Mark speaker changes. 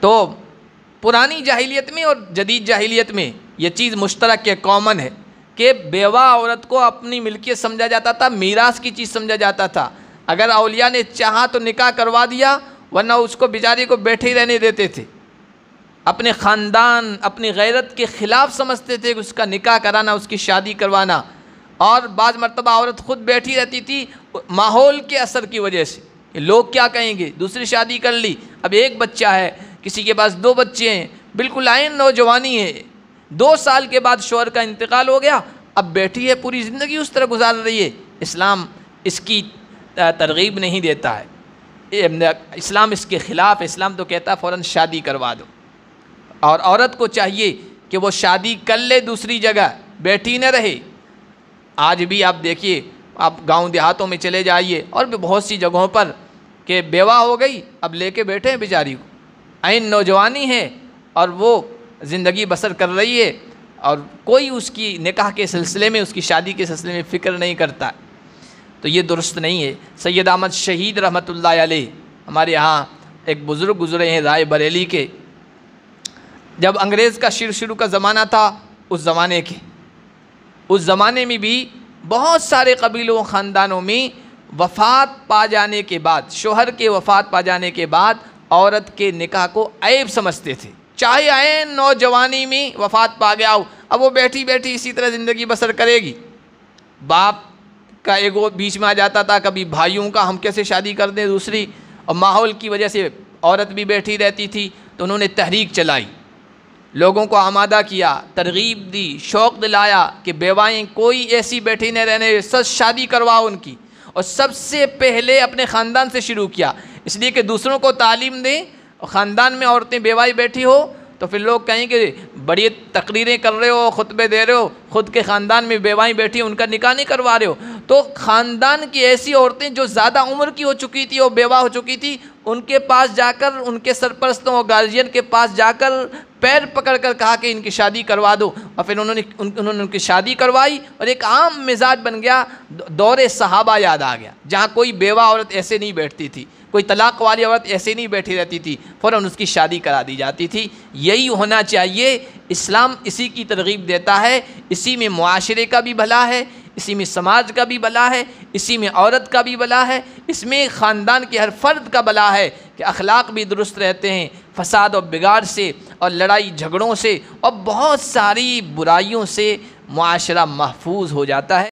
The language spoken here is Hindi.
Speaker 1: तो पुरानी जाहिलियत में और जदीद जाहिलियत में ये चीज़ मुश्तरक है, कॉमन है कि बेवा औरत को अपनी मिल्कियत समझा जाता था, मीरास की चीज़ समझा जाता था। अगर औलिया ने चाहा तो निकाह करवा दिया, वरना उसको बेचारी को बैठे ही रहने देते थे। अपने ख़ानदान, अपनी गैरत के ख़िलाफ़ समझते थे कि उसका निकाह कराना, उसकी शादी करवाना। और बाज़ मरतबा औरत ख़ुद बैठी रहती थी माहौल के असर की वजह से, लोग क्या कहेंगे, दूसरी शादी कर ली, अब एक बच्चा है, किसी के पास 2 बच्चे हैं, बिल्कुल आयन नौजवानी है, 2 साल के बाद शौहर का इंतकाल हो गया, अब बैठी है पूरी ज़िंदगी उस तरह गुजार रही है। इस्लाम इसकी तरगीब नहीं देता है, इस्लाम इसके ख़िलाफ़। इस्लाम तो कहता है फ़ौरन शादी करवा दो। और औरत को चाहिए कि वो शादी कर ले, दूसरी जगह बैठी न रहे। आज भी आप देखिए, आप गांव देहातों में चले जाइए और भी बहुत सी जगहों पर कि बेवा हो गई, अब लेके बैठे हैं बेचारी को, आइन नौजवानी है और वो ज़िंदगी बसर कर रही है, और कोई उसकी निकाह के सिलसिले में, उसकी शादी के सिलसिले में फ़िक्र नहीं करता। तो ये दुरुस्त नहीं है। सैयद अहमद शहीद रहमतुल्लाह अलैह, हमारे यहाँ एक बुज़ुर्ग गुज़रे हैं राय बरेली के। जब अंग्रेज़ का शुरू का ज़माना था, उस ज़माने में भी बहुत सारे कबीलों ख़ानदानों में वफ़ात पा जाने के बाद, शोहर के वफ़ात पा जाने के बाद औरत के निकाह को ऐब समझते थे। चाहे आए नौजवानी में वफ़ात पा गया हो, अब वो बैठी बैठी इसी तरह ज़िंदगी बसर करेगी। बाप का एगो बीच में आ जाता था, कभी भाइयों का, हम कैसे शादी कर दें दूसरी, और माहौल की वजह से औरत भी बैठी रहती थी। तो उन्होंने तहरीक चलाई, लोगों को आमादा किया, तरगीब दी, शौक़ दिलाया कि बेवाएँ कोई ऐसी बैठी न रहने, सब शादी करवाओ उनकी। और सबसे पहले अपने ख़ानदान से शुरू किया, इसलिए कि दूसरों को तालीम दें। और ख़ानदान में औरतें बेवाई बैठी हो तो फिर लोग कहेंगे बड़ी तकरीरें कर रहे हो, खुतबे दे रहे हो, ख़ुद के ख़ानदान में बेवाई बैठी हो, उनका निकाह नहीं करवा रहे हो। तो ख़ानदान की ऐसी औरतें जो ज़्यादा उम्र की हो चुकी थी और बेवा हो चुकी थी, उनके पास जाकर, उनके सरपरस्तों और गार्जियन के पास जाकर पैर पकड़ कर कहा कि इनकी शादी करवा दो। और फिर उन्होंने उनकी शादी करवाई और एक आम मिजाज बन गया। दौरे सहाबा याद आ गया, जहाँ कोई बेवा औरत ऐसे नहीं बैठती थी, कोई तलाक वाली औरत ऐसे नहीं बैठी रहती थी, फ़ौरन उसकी शादी करा दी जाती थी। यही होना चाहिए। इस्लाम इसी की तरगीब देता है, इसी में मुआशरे का भी भला है, इसी में समाज का भी भला है, इसी में औरत का भी भला है, इसमें ख़ानदान के हर फ़र्द का भला है कि अखलाक भी दुरुस्त रहते हैं, फ़साद और बिगाड़ से और लड़ाई झगड़ों से और बहुत सारी बुराइयों से मुआशरा महफूज हो जाता है।